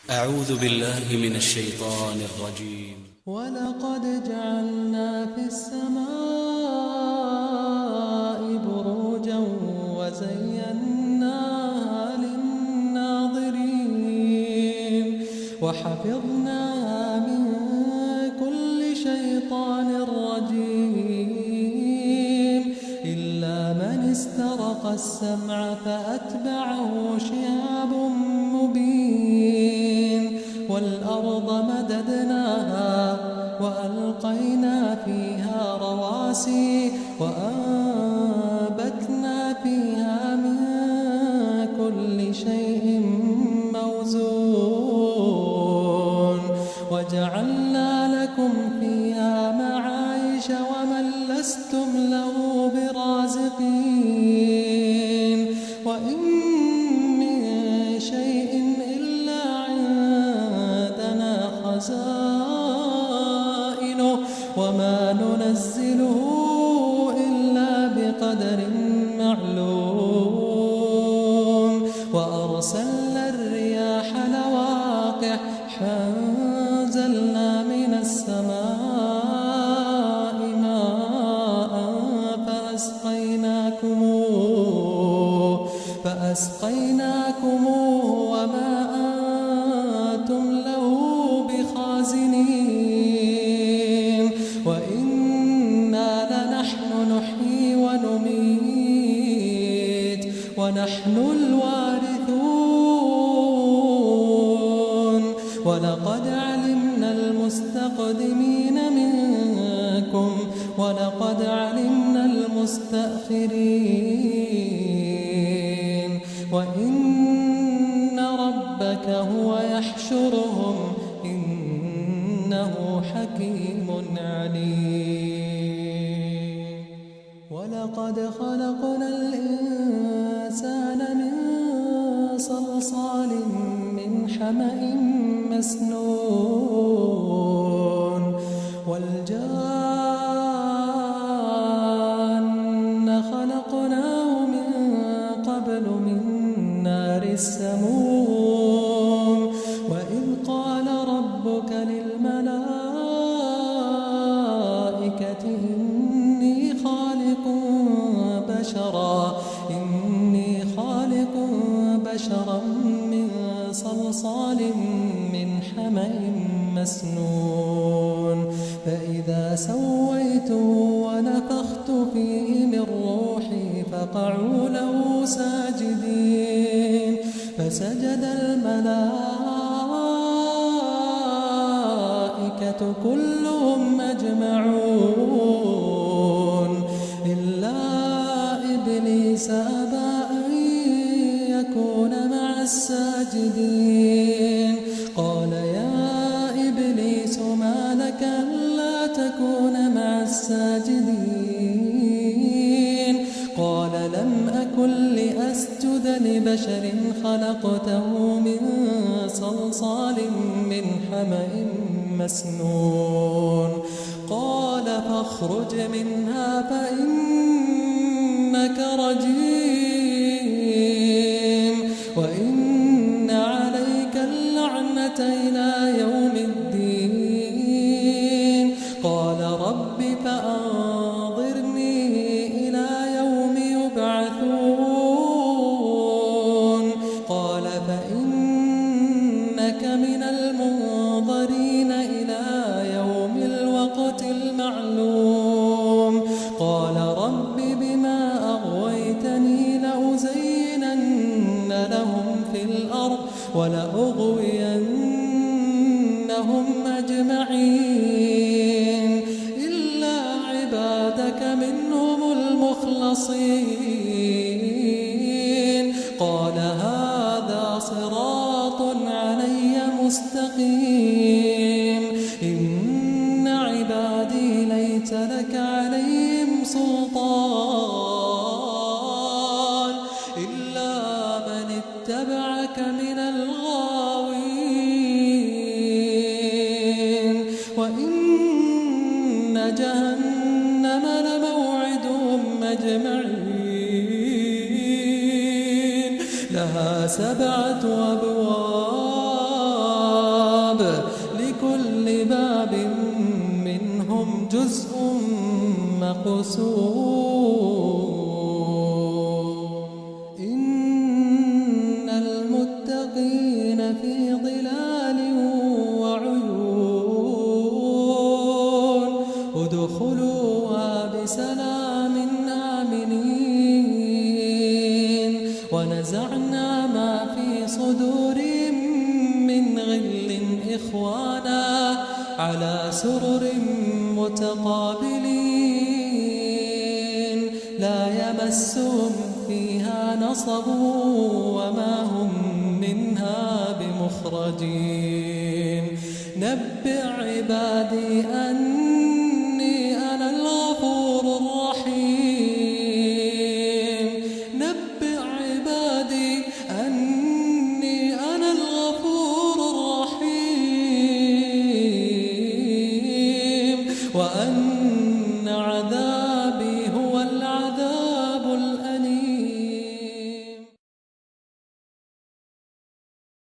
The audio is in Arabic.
أعوذ بالله من الشيطان الرجيم. ولقد جعلنا في السماء بروجا وزيناها للناظرين وحفظناها من كل شيطان رجيم إلا من استرق السمع فأتبعه شهاب مبين والأرض مددناها وألقينا فيها رواسي وأنبتنا فيها من كل شيء موزون وجعلنا لكم فيها معايش ومن لستم له برازقين وإن من شيء إلا عندنا خزائنه وما ننزله إلا بقدر معلوم وأرسلنا الرياح لواقح فأنزلنا من السماء ماء فأسقيناكموه وما أنتم له بخازنين وإنا لنحن نحيي ونميت ونحن الوارثون ولقد علمنا المستقدمين منكم ولقد علمنا المستأخرين وإن ربك هو يحشرهم إنه حكيم عليم ولقد خلقنا الإنسان من صلصال من حمأ مسنون والجان خلقناه من قبل من نار السموم وإذ قال ربك للملائكة إني خالق بشرا من صلصال من حمأ مسنون فإذا سويته ونفخت فيه من روحي فقعوا له ساجدين فسجد الملائكة كلهم أجمعون إلا إبليس أبى أن يكون مع الساجدين قال يا إبليس ما لك ألا تكون مع الساجدين قال لم أكن لأسجد لبشر خلقته من صلصال من حمأ مسنون قال فاخرج منها فإنك رجيم وإن عليك اللعنة إلى يوم الدين قال رب فأنظرني إلى يوم يبعثون قال فإنك من المنظرين إلى يوم الوقت المعلوم قال رب بما أغويتني لأزينن لهم في الأرض ولأغوينهم أجمعين إلا عبادك منهم المخلصين قال هذا صراط علي مستقيم إن عبادي ليس لك عليهم سلطان إلا من اتبعك من الغاوين وإن جهنم لموعدهم أجمعين لها 7 أبواب كل باب منهم جزء مقسوم إن المتقين في ظلال وعيون ادخلوها بسلام آمنين ونزعنا ما في صدورهم من غل إخوانا على سرر متقابلين لا يمسهم فيها نصب وما هم منها بمخرجين نبئ عبادي أني أنا الغفور الرحيم نبئ عبادي أني أنا الغفور الرحيم وأن عذابي